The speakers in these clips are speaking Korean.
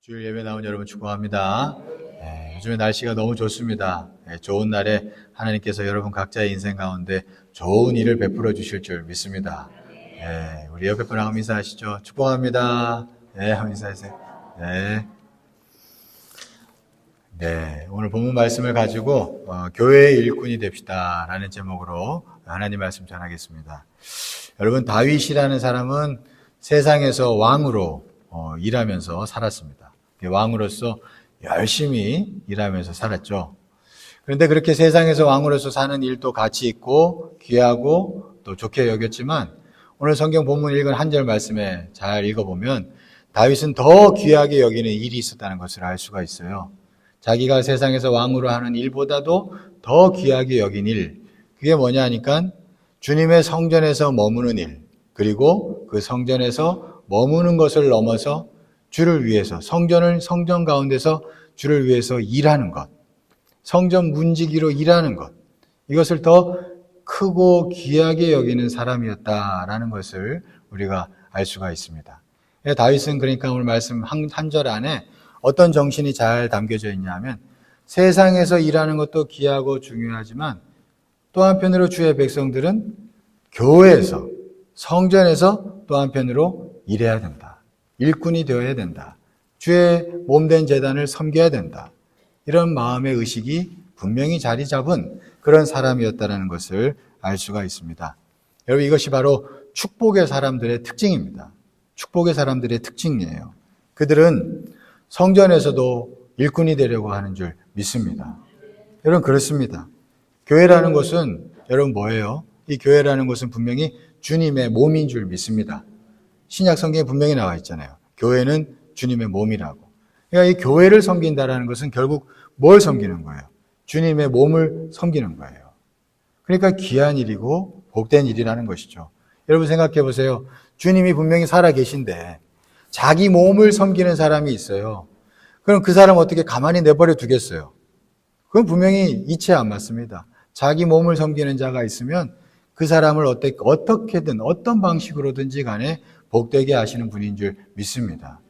주일 예배 나온 여러분 축복합니다. 요즘에 날씨가 너무 좋습니다. 좋은 날에 하나님께서 여러분 각자의 인생 가운데 좋은 일을 베풀어 주실 줄 믿습니다. 우리 옆에 분하고 인사하시죠. 축복합니다. 한번 인사하세요. 오늘 본문 말씀을 가지고 교회의 일꾼이 됩시다 라는 제목으로 하나님 말씀 전하겠습니다. 여러분, 다윗이라는 사람은 세상에서 왕으로 일하면서 살았습니다. 왕으로서 열심히 일하면서 살았죠. 그런데 그렇게 세상에서 왕으로서 사는 일도 가치 있고 귀하고 또 좋게 여겼지만, 오늘 성경 본문 읽은 한 절 말씀에 잘 읽어보면 다윗은 더 귀하게 여기는 일이 있었다는 것을 알 수가 있어요. 자기가 세상에서 왕으로 하는 일보다도 더 귀하게 여긴 일, 그게 뭐냐 하니까 주님의 성전에서 머무는 일, 그리고 그 성전에서 머무는 것을 넘어서 주를 위해서 성전 가운데서 주를 위해서 일하는 것, 성전 문지기로 일하는 것, 이것을 더 크고 귀하게 여기는 사람이었다라는 것을 우리가 알 수가 있습니다. 다윗은 그러니까 오늘 말씀 한 절 안에 어떤 정신이 잘 담겨져 있냐면, 세상에서 일하는 것도 귀하고 중요하지만 또 한편으로 주의 백성들은 교회에서, 성전에서 또 한편으로 일해야 된다. 일꾼이 되어야 된다. 주의 몸된 제단을 섬겨야 된다. 이런 마음의 의식이 분명히 자리 잡은 그런 사람이었다는 것을 알 수가 있습니다. 여러분, 이것이 바로 축복의 사람들의 특징입니다. 축복의 사람들의 특징이에요. 그들은 성전에서도 일꾼이 되려고 하는 줄 믿습니다. 여러분, 그렇습니다. 교회라는 것은 여러분 뭐예요? 이 교회라는 것은 분명히 주님의 몸인 줄 믿습니다. 신약 성경에 분명히 나와 있잖아요. 교회는 주님의 몸이라고. 그러니까 이 교회를 섬긴다라는 것은 결국 뭘 섬기는 거예요? 주님의 몸을 섬기는 거예요. 그러니까 귀한 일이고 복된 일이라는 것이죠. 여러분 생각해 보세요. 주님이 분명히 살아 계신데 자기 몸을 섬기는 사람이 있어요. 그럼 그 사람 어떻게 가만히 내버려 두겠어요? 그건 분명히 이치에 안 맞습니다. 자기 몸을 섬기는 자가 있으면 그 사람을 어떻게든 어떤 방식으로든지 간에 복되게 하시는 분인 줄 믿습니다.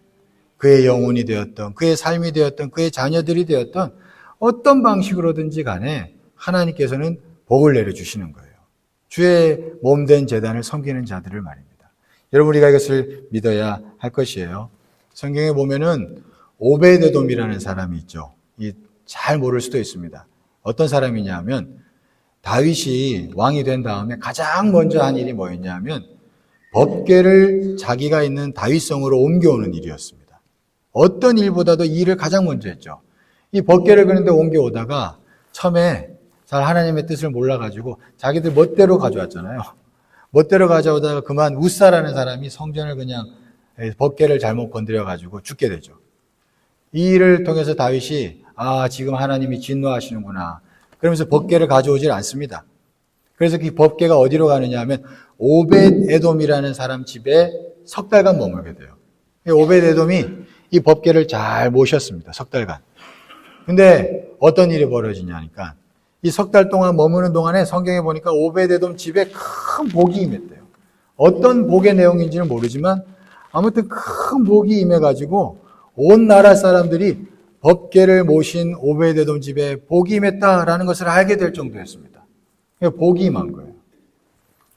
그의 영혼이 되었던, 그의 삶이 되었던, 그의 자녀들이 되었던 어떤 방식으로든지 간에 하나님께서는 복을 내려주시는 거예요. 주의 몸된 제단을 섬기는 자들을 말입니다. 여러분, 우리가 이것을 믿어야 할 것이에요. 성경에 보면은 오베데돔이라는 사람이 있죠. 잘 모를 수도 있습니다. 어떤 사람이냐 하면 다윗이 왕이 된 다음에 가장 먼저 한 일이 뭐였냐 하면 법궤를 자기가 있는 다윗성으로 옮겨오는 일이었습니다. 어떤 일보다도 이 일을 가장 먼저 했죠. 이 법궤를 그런데 옮겨오다가 처음에 잘 하나님의 뜻을 몰라가지고 자기들 멋대로 가져왔잖아요. 멋대로 가져오다가 그만 우사라는 사람이 성전을 그냥 법궤를 잘못 건드려가지고 죽게 되죠. 이 일을 통해서 다윗이 지금 하나님이 진노하시는구나. 그러면서 법궤를 가져오질 않습니다. 그래서 그 법궤가 어디로 가느냐 하면 오벳에돔이라는 사람 집에 석 달간 머물게 돼요. 오벳에돔이 이 법궤를 잘 모셨습니다. 석 달간. 근데 어떤 일이 벌어지냐니까 이 석 달 동안 머무는 동안에 성경에 보니까 오벳에돔 집에 큰 복이 임했대요. 어떤 복의 내용인지는 모르지만 아무튼 큰 복이 임해가지고 온 나라 사람들이 법궤를 모신 오벳에돔 집에 복이 임했다라는 것을 알게 될 정도였습니다. 복이 임한 거예요.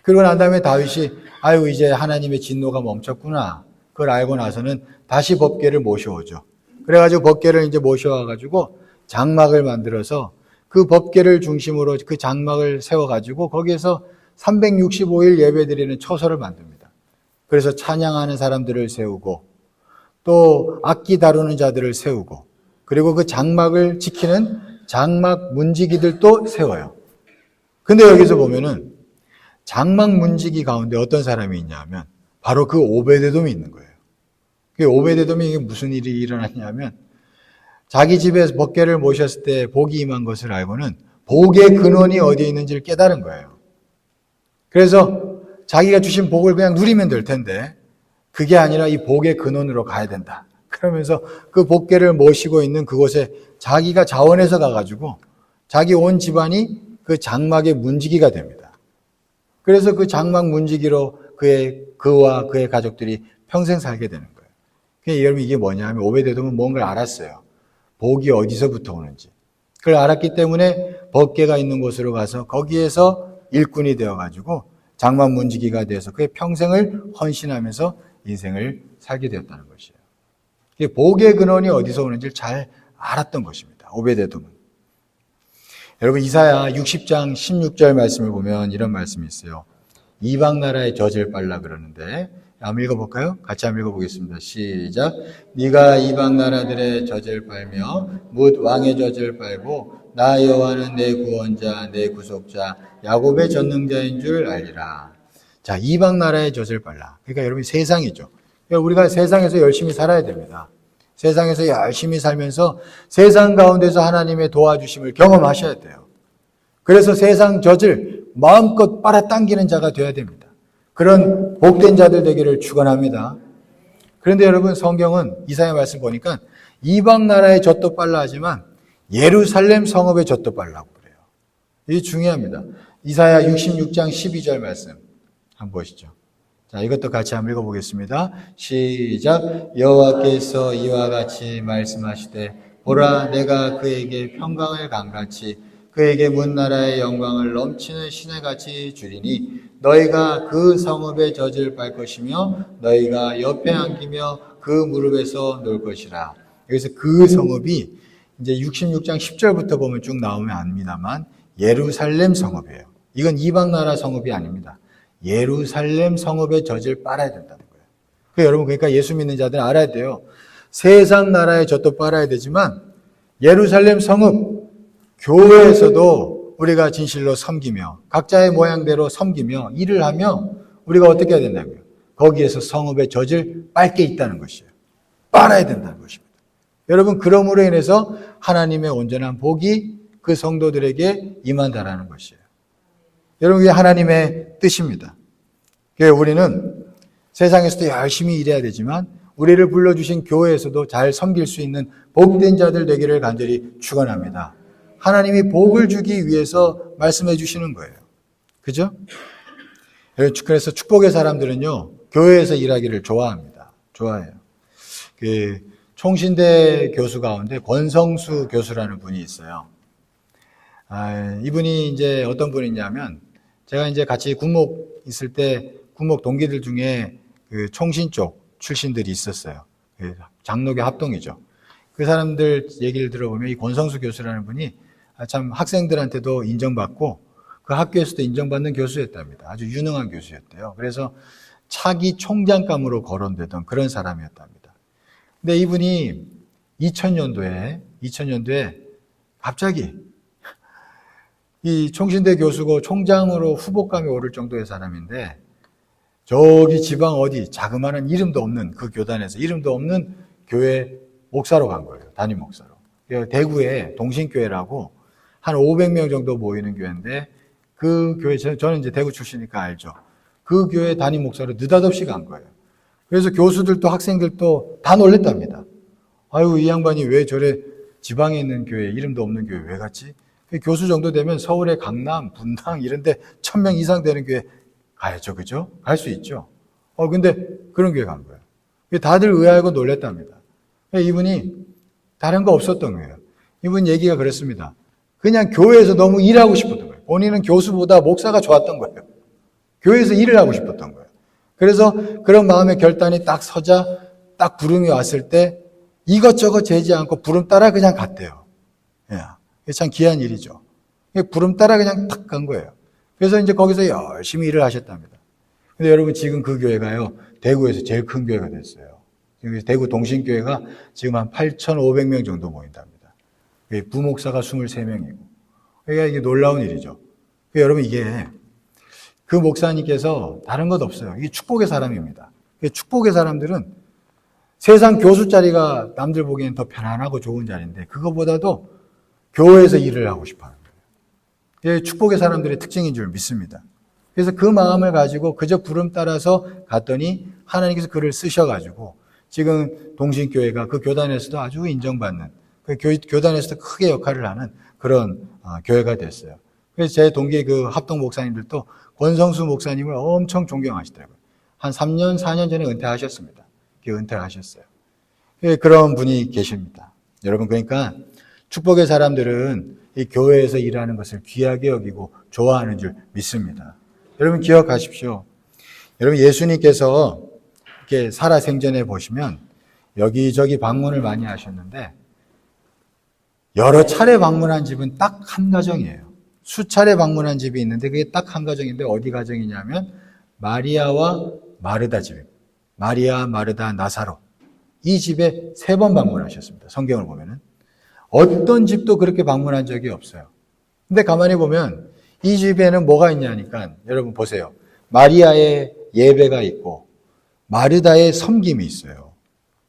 그러고 난 다음에 다윗이 이제 하나님의 진노가 멈췄구나. 그걸 알고 나서는 다시 법궤를 모셔오죠. 그래가지고 법궤를 이제 모셔와가지고 장막을 만들어서 그 법궤를 중심으로 그 장막을 세워가지고 거기에서 365일 예배드리는 처소를 만듭니다. 그래서 찬양하는 사람들을 세우고 또 악기 다루는 자들을 세우고 그리고 그 장막을 지키는 장막 문지기들도 세워요. 근데 여기서 보면은 장막 문지기 가운데 어떤 사람이 있냐 하면 바로 그 오베데돔이 있는 거예요. 그 오베데돔이 무슨 일이 일어났냐면 자기 집에 법궤를 모셨을 때 복이 임한 것을 알고는 복의 근원이 어디에 있는지를 깨달은 거예요. 그래서 자기가 주신 복을 그냥 누리면 될 텐데 그게 아니라 이 복의 근원으로 가야 된다. 그러면서 그 법궤를 모시고 있는 그곳에 자기가 자원해서 가가지고 자기 온 집안이 그 장막의 문지기가 됩니다. 그래서 그 장막 문지기로 그와 그의 가족들이 평생 살게 되는 거예요. 여러분 이게 뭐냐면 오베데돔은 뭔가를 알았어요. 복이 어디서부터 오는지. 그걸 알았기 때문에 법궤가 있는 곳으로 가서 거기에서 일꾼이 되어가지고 장막 문지기가 돼서 그의 평생을 헌신하면서 인생을 살게 되었다는 것이에요. 복의 근원이 어디서 오는지를 잘 알았던 것입니다. 오베데돔은. 여러분 이사야 60장 16절 말씀을 보면 이런 말씀이 있어요. 이방 나라의 젖을 빨라 그러는데 한번 읽어볼까요? 같이 한번 읽어보겠습니다. 시작. 네가 이방 나라들의 젖을 빨며 뭇 왕의 젖을 빨고 나 여호와는 내 구원자 내 구속자 야곱의 전능자인 줄 알리라. 자, 이방 나라의 젖을 빨라. 그러니까 여러분 세상이죠. 그러니까 우리가 세상에서 열심히 살아야 됩니다. 세상에서 열심히 살면서 세상 가운데서 하나님의 도와주심을 경험하셔야 돼요. 그래서 세상 젖을 마음껏 빨아당기는 자가 되어야 됩니다. 그런 복된 자들 되기를 축원합니다. 그런데 여러분 성경은 이사야 말씀 보니까 이방 나라의 젖도 빨라 하지만 예루살렘 성읍의 젖도 빨라고 그래요. 이게 중요합니다. 이사야 66장 12절 말씀 한번 보시죠. 자, 이것도 같이 한번 읽어보겠습니다. 시작. 여호와께서 이와 같이 말씀하시되 보라 내가 그에게 평강을 강같이 그에게 문 나라의 영광을 넘치는 시내같이 주리니 너희가 그 성읍의 젖을 빨 것이며 너희가 옆에 안기며 그 무릎에서 놀 것이라. 여기서 그 성읍이 이제 66장 10절부터 보면 쭉 나오면 압니다만 예루살렘 성읍이에요. 이건 이방 나라 성읍이 아닙니다. 예루살렘 성읍의 젖을 빨아야 된다는 거예요. 여러분 그러니까 예수 믿는 자들은 알아야 돼요. 세상 나라의 젖도 빨아야 되지만 예루살렘 성읍 교회에서도 우리가 진실로 섬기며 각자의 모양대로 섬기며 일을 하며 우리가 어떻게 해야 된다고요? 거기에서 성읍의 젖을 빨게 있다는 것이에요. 빨아야 된다는 것입니다. 여러분 그러므로 인해서 하나님의 온전한 복이 그 성도들에게 임한다라는 것이에요. 여러분 이게 하나님의 뜻입니다. 우리는 세상에서도 열심히 일해야 되지만 우리를 불러주신 교회에서도 잘 섬길 수 있는 복된 자들 되기를 간절히 축원합니다. 하나님이 복을 주기 위해서 말씀해 주시는 거예요. 그죠? 그래서 축복의 사람들은요, 교회에서 일하기를 좋아합니다. 좋아해요. 총신대 교수 가운데 권성수 교수라는 분이 있어요. 이분이 이제 어떤 분이냐면, 제가 이제 같이 군목 있을 때 군목 동기들 중에 그 총신 쪽 출신들이 있었어요. 장로교 합동이죠. 그 사람들 얘기를 들어보면 이 권성수 교수라는 분이 참 학생들한테도 인정받고 그 학교에서도 인정받는 교수였답니다. 아주 유능한 교수였대요. 그래서 차기 총장감으로 거론되던 그런 사람이었답니다. 근데 이분이 2000년도에 갑자기 이 총신대 교수고 총장으로 후보감에 오를 정도의 사람인데 저기 지방 어디 자그마한 이름도 없는 그 교단에서 이름도 없는 교회 목사로 간 거예요. 담임 목사로. 대구에 동신교회라고 한 500명 정도 모이는 교회인데 그 교회, 저는 이제 대구 출신이니까 알죠. 그 교회 담임 목사로 느닷없이 간 거예요. 그래서 교수들도 학생들도 다 놀랬답니다. 아유, 이 양반이 왜 저래 지방에 있는 교회, 이름도 없는 교회 왜 갔지? 교수 정도 되면 서울의 강남, 분당 이런 데 1000명 이상 되는 교회 가야죠. 그죠? 갈 수 있죠. 근데 그런 교회 간 거예요. 다들 의아하고 놀랬답니다. 이분이 다른 거 없었던 거예요. 이분 얘기가 그랬습니다. 그냥 교회에서 너무 일하고 싶었던 거예요. 본인은 교수보다 목사가 좋았던 거예요. 교회에서 일을 하고 싶었던 거예요. 그래서 그런 마음의 결단이 딱 서자 딱 부름이 왔을 때 이것저것 재지 않고 부름 따라 그냥 갔대요. 이게 참 귀한 일이죠. 부름 따라 그냥 탁 간 거예요. 그래서 이제 거기서 열심히 일을 하셨답니다. 근데 여러분 지금 그 교회가요, 대구에서 제일 큰 교회가 됐어요. 대구 동신교회가 지금 한 8,500명 정도 모인답니다. 부목사가 23명이고. 그러니까 이게 놀라운 일이죠. 여러분 이게 그 목사님께서 다른 것 없어요. 이게 축복의 사람입니다. 축복의 사람들은 세상 교수 자리가 남들 보기엔 더 편안하고 좋은 자리인데 그거보다도 교회에서 일을 하고 싶어 하는 거예요. 이게 축복의 사람들의 특징인 줄 믿습니다. 그래서 그 마음을 가지고 그저 부름 따라서 갔더니 하나님께서 그를 쓰셔가지고 지금 동신교회가 그 교단에서도 아주 인정받는 그 교단에서도 크게 역할을 하는 그런 교회가 됐어요. 그래서 제 동기 그 합동 목사님들도 권성수 목사님을 엄청 존경하시더라고요. 한 3년, 4년 전에 은퇴하셨습니다. 은퇴하셨어요. 예, 그런 분이 계십니다. 여러분, 그러니까 축복의 사람들은 이 교회에서 일하는 것을 귀하게 여기고 좋아하는 줄 믿습니다. 여러분 기억하십시오. 여러분 예수님께서 이렇게 살아생전에 보시면 여기저기 방문을 많이 하셨는데 여러 차례 방문한 집은 딱 한 가정이에요. 수차례 방문한 집이 있는데 그게 딱 한 가정인데 어디 가정이냐면 마리아와 마르다 집입니다. 마리아, 마르다, 나사로. 이 집에 3번 방문하셨습니다. 성경을 보면은. 어떤 집도 그렇게 방문한 적이 없어요. 근데 가만히 보면 이 집에는 뭐가 있냐니까 여러분 보세요. 마리아의 예배가 있고 마르다의 섬김이 있어요.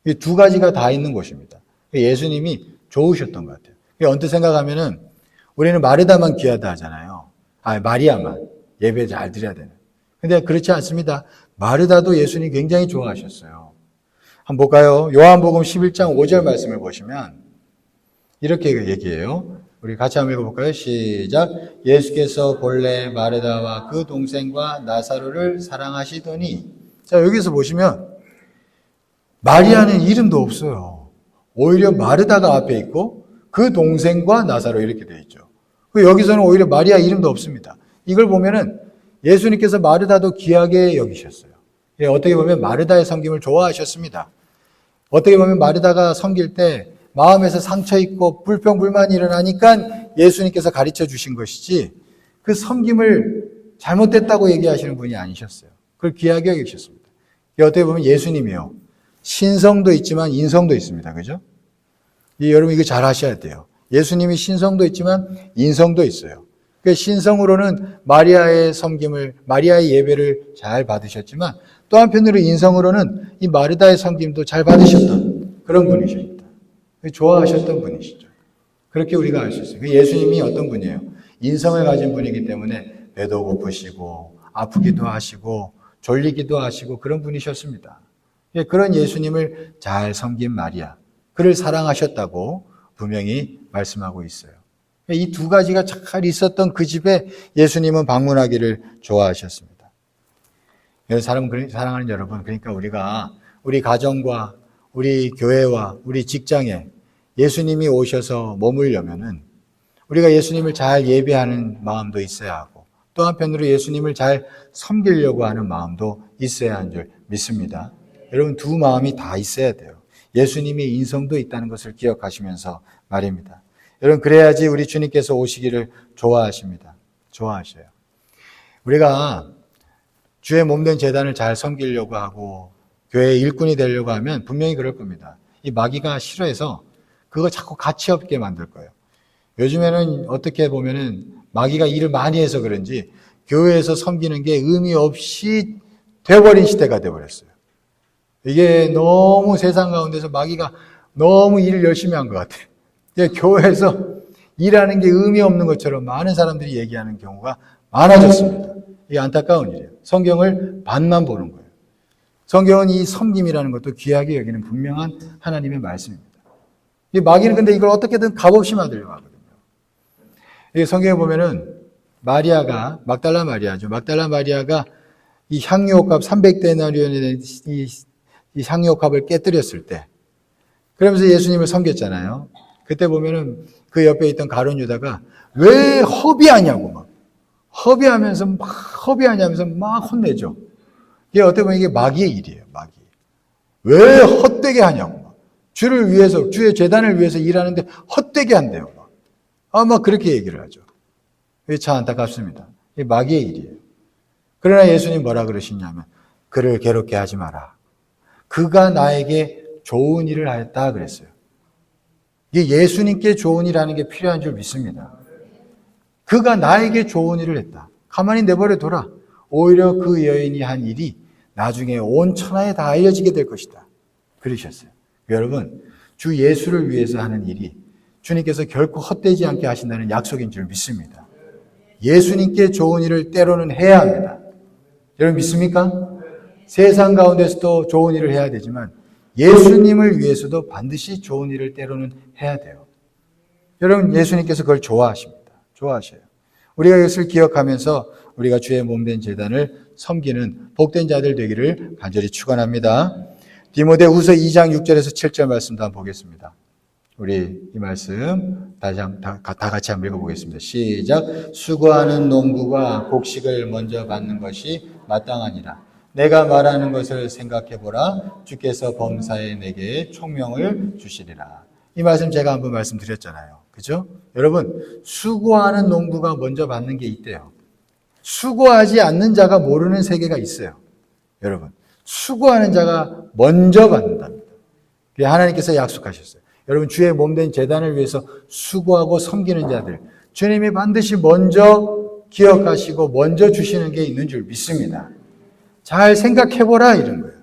이 두 가지가 다 있는 곳입니다. 예수님이 좋으셨던 것 같아요. 언뜻 생각하면은 우리는 마르다만 귀하다 하잖아요. 마리아만 예배 잘 드려야 되는. 근데 그렇지 않습니다. 마르다도 예수님 굉장히 좋아하셨어요. 한번 볼까요? 요한복음 11장 5절 말씀을 보시면 이렇게 얘기해요. 우리 같이 한번 읽어볼까요? 시작. 예수께서 본래 마르다와 그 동생과 나사로를 사랑하시더니, 자, 여기서 보시면 마리아는 이름도 없어요. 오히려 마르다가 앞에 있고 그 동생과 나사로 이렇게 되어 있죠. 여기서는 오히려 마리아 이름도 없습니다. 이걸 보면은 예수님께서 마르다도 귀하게 여기셨어요. 어떻게 보면 마르다의 섬김을 좋아하셨습니다. 어떻게 보면 마르다가 섬길 때 마음에서 상처 있고 불평불만이 일어나니까 예수님께서 가르쳐 주신 것이지 그 섬김을 잘못됐다고 얘기하시는 분이 아니셨어요. 그걸 귀하게 여기셨습니다. 어떻게 보면 예수님이요. 신성도 있지만 인성도 있습니다. 그죠? 여러분 이거 잘 하셔야 돼요. 예수님이 신성도 있지만 인성도 있어요. 신성으로는 마리아의 섬김을, 마리아의 예배를 잘 받으셨지만 또 한편으로 인성으로는 이 마르다의 섬김도 잘 받으셨던 그런 분이십니다. 좋아하셨던 분이시죠. 그렇게 우리가 알 수 있어요. 예수님이 어떤 분이에요? 인성을 가진 분이기 때문에 배도 고프시고 아프기도 하시고 졸리기도 하시고 그런 분이셨습니다. 그런 예수님을 잘 섬긴 마리아, 그를 사랑하셨다고 분명히 말씀하고 있어요. 이 두 가지가 잘 있었던 그 집에 예수님은 방문하기를 좋아하셨습니다. 사랑하는 여러분, 그러니까 우리가 우리 가정과 우리 교회와 우리 직장에 예수님이 오셔서 머물려면은 우리가 예수님을 잘 예배하는 마음도 있어야 하고 또 한편으로 예수님을 잘 섬기려고 하는 마음도 있어야 하는 줄 믿습니다. 여러분 두 마음이 다 있어야 돼요. 예수님의 인성도 있다는 것을 기억하시면서 말입니다. 여러분 그래야지 우리 주님께서 오시기를 좋아하십니다. 좋아하셔요. 우리가 주의 몸된 제단을 잘 섬기려고 하고 교회의 일꾼이 되려고 하면 분명히 그럴 겁니다. 이 마귀가 싫어해서 그거 자꾸 가치 없게 만들 거예요. 요즘에는 어떻게 보면은 마귀가 일을 많이 해서 그런지 교회에서 섬기는 게 의미 없이 돼버린 시대가 돼버렸어요. 이게 너무 세상 가운데서 마귀가 너무 일을 열심히 한 것 같아요. 교회에서 일하는 게 의미 없는 것처럼 많은 사람들이 얘기하는 경우가 많아졌습니다. 이게 안타까운 일이에요. 성경을 반만 보는 거예요. 성경은 이 섬김이라는 것도 귀하게 여기는 분명한 하나님의 말씀입니다. 이 마귀는 근데 이걸 어떻게든 값없이 만들려고 하거든요. 이 성경에 보면은 마리아가, 막달라 마리아죠. 막달라 마리아가 이 향유옥값 300데나리온의 이 향유옥값을 깨뜨렸을 때, 그러면서 예수님을 섬겼잖아요. 그때 보면은 그 옆에 있던 가룟 유다가 왜 허비하냐고 허비하면서 막 혼내죠. 이게 어떻게 보면 이게 마귀의 일이에요, 마귀. 왜 헛되게 하냐고 주를 위해서, 주의 제단을 위해서 일하는데 헛되게 한대요. 막 그렇게 얘기를 하죠. 이게 참 안타깝습니다. 이게 마귀의 일이에요. 그러나 예수님 뭐라 그러시냐면 그를 괴롭게 하지 마라. 그가 나에게 좋은 일을 하였다 그랬어요. 이게 예수님께 좋은 일하는 게 필요한 줄 믿습니다. 그가 나에게 좋은 일을 했다. 가만히 내버려둬라. 오히려 그 여인이 한 일이 나중에 온 천하에 다 알려지게 될 것이다. 그러셨어요. 여러분, 주 예수를 위해서 하는 일이 주님께서 결코 헛되지 않게 하신다는 약속인 줄 믿습니다. 예수님께 좋은 일을 때로는 해야 합니다. 여러분 믿습니까? 세상 가운데서도 좋은 일을 해야 되지만 예수님을 위해서도 반드시 좋은 일을 때로는 해야 돼요. 여러분 예수님께서 그걸 좋아하십니다. 좋아하셔요. 우리가 이것을 기억하면서 우리가 주의 몸된 제단을 섬기는 복된 자들 되기를 간절히 축원합니다. 디모데후서 2장 6절에서 7절 말씀도 한번 보겠습니다. 우리 이 말씀 다 같이 한번 읽어보겠습니다. 시작. 수고하는 농부가 곡식을 먼저 받는 것이 마땅하니라. 내가 말하는 것을 생각해보라. 주께서 범사에 내게 총명을 주시리라. 이 말씀 제가 한번 말씀드렸잖아요. 그죠? 여러분, 수고하는 농부가 먼저 받는 게 있대요. 수고하지 않는 자가 모르는 세계가 있어요. 여러분, 수고하는 자가 먼저 받는답니다. 하나님께서 약속하셨어요. 여러분, 주의 몸된 제단을 위해서 수고하고 섬기는 자들, 주님이 반드시 먼저 기억하시고 먼저 주시는 게 있는 줄 믿습니다. 잘 생각해보라 이런 거예요.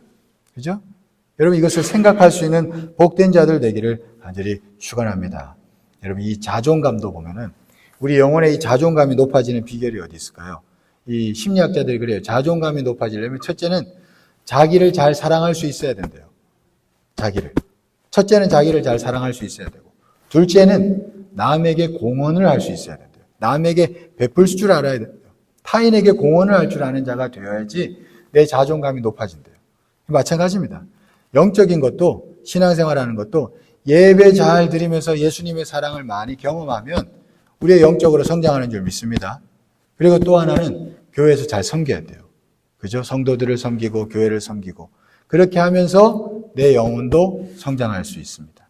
그죠? 여러분, 이것을 생각할 수 있는 복된 자들 되기를 간절히 축원합니다. 여러분, 이 자존감도 보면은 우리 영혼의 이 자존감이 높아지는 비결이 어디 있을까요? 이 심리학자들이 그래요. 자존감이 높아지려면 첫째는 자기를 잘 사랑할 수 있어야 된대요. 첫째는 자기를 잘 사랑할 수 있어야 되고, 둘째는 남에게 공헌을 할 수 있어야 된대요. 남에게 베풀 줄 알아야 된대요. 타인에게 공헌을 할 줄 아는 자가 되어야지 내 자존감이 높아진대요. 마찬가지입니다. 영적인 것도, 신앙생활하는 것도 예배 잘 드리면서 예수님의 사랑을 많이 경험하면 우리의 영적으로 성장하는 줄 믿습니다. 그리고 또 하나는 교회에서 잘 섬겨야 돼요. 그죠? 성도들을 섬기고 교회를 섬기고 그렇게 하면서 내 영혼도 성장할 수 있습니다.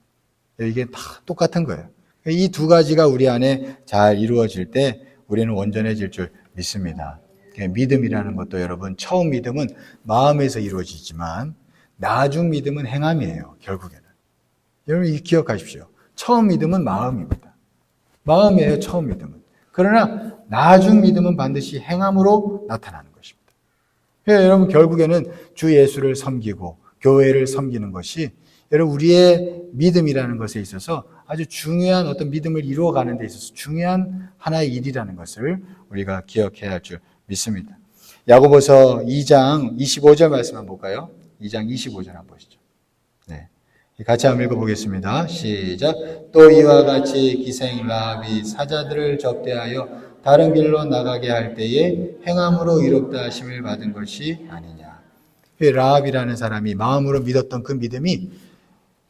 이게 다 똑같은 거예요. 이 두 가지가 우리 안에 잘 이루어질 때 우리는 온전해질 줄 믿습니다. 믿음이라는 것도 여러분, 처음 믿음은 마음에서 이루어지지만 나중 믿음은 행함이에요. 결국에는. 여러분, 이 기억하십시오. 처음 믿음은 마음입니다. 마음이에요. 처음 믿음은. 그러나 나중 믿음은 반드시 행함으로 나타나는 것입니다. 여러분, 결국에는 주 예수를 섬기고 교회를 섬기는 것이 여러분, 우리의 믿음이라는 것에 있어서 아주 중요한 어떤 믿음을 이루어가는 데 있어서 중요한 하나의 일이라는 것을 우리가 기억해야 할 줄 믿습니다. 야고보서 2장 25절 말씀 한번 볼까요? 2장 25절 한번 보시죠. 네, 같이 한번 읽어보겠습니다. 시작. 또 이와 같이 기생 라합이 사자들을 접대하여 다른 길로 나가게 할 때에 행함으로 이롭다 하심을 받은 것이 아니냐. 라합이라는 사람이 마음으로 믿었던 그 믿음이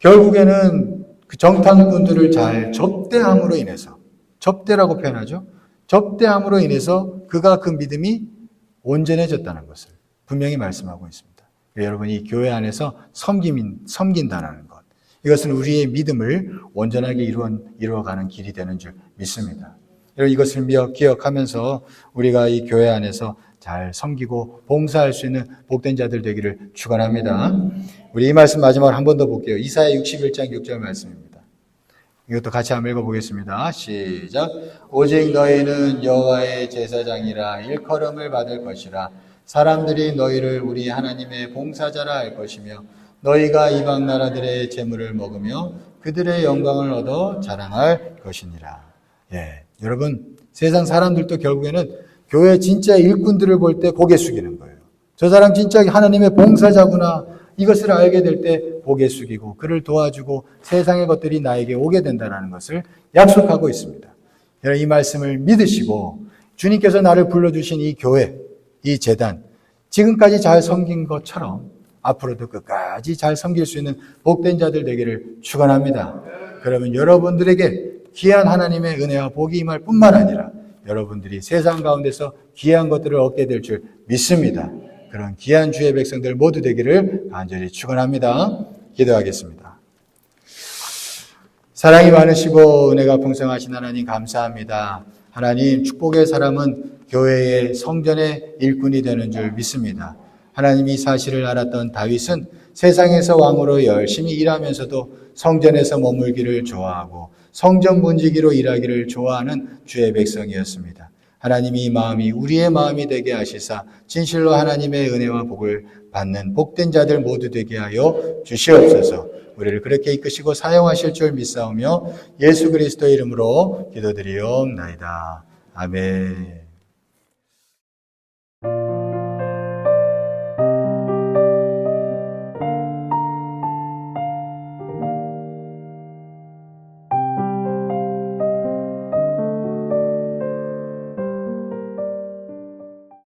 결국에는 그 정탐꾼들을 잘 접대함으로 인해서, 접대라고 표현하죠. 접대함으로 인해서 그가 그 믿음이 온전해졌다는 것을 분명히 말씀하고 있습니다. 여러분이 교회 안에서 섬긴다는 것, 이것은 우리의 믿음을 온전하게 이루어가는 길이 되는 줄 믿습니다. 여러분, 이것을 기억하면서 우리가 이 교회 안에서 잘 섬기고 봉사할 수 있는 복된 자들 되기를 축원합니다. 우리 이 말씀 마지막으로 한 번 더 볼게요. 이사야 61장 6절 말씀입니다. 이것도 같이 한번 읽어보겠습니다. 시작. 오직 너희는 여호와의 제사장이라 일컬음을 받을 것이라. 사람들이 너희를 우리 하나님의 봉사자라 할 것이며 너희가 이방 나라들의 재물을 먹으며 그들의 영광을 얻어 자랑할 것이니라. 예, 여러분, 세상 사람들도 결국에는 교회 진짜 일꾼들을 볼 때 고개 숙이는 거예요. 저 사람 진짜 하나님의 봉사자구나. 이것을 알게 될 때 고개 숙이고 그를 도와주고 세상의 것들이 나에게 오게 된다는 것을 약속하고 있습니다. 여러분, 이 말씀을 믿으시고 주님께서 나를 불러주신 이 교회, 이 재단, 지금까지 잘 섬긴 것처럼 앞으로도 끝까지 잘 섬길 수 있는 복된 자들 되기를 축원합니다. 그러면 여러분들에게 귀한 하나님의 은혜와 복이 임할 뿐만 아니라 여러분들이 세상 가운데서 귀한 것들을 얻게 될 줄 믿습니다. 그런 귀한 주의 백성들 모두 되기를 간절히 축원합니다. 기도하겠습니다. 사랑이 많으시고 은혜가 풍성하신 하나님 감사합니다. 하나님, 축복의 사람은 교회의 성전의 일꾼이 되는 줄 믿습니다. 하나님, 이 사실을 알았던 다윗은 세상에서 왕으로 열심히 일하면서도 성전에서 머물기를 좋아하고 성전 문지기로 일하기를 좋아하는 주의 백성이었습니다. 하나님이 이 마음이 우리의 마음이 되게 하시사 진실로 하나님의 은혜와 복을 받는 복된 자들 모두 되게 하여 주시옵소서. 우리를 그렇게 이끄시고 사용하실 줄 믿사오며 예수 그리스도의 이름으로 기도드리옵나이다. 아멘.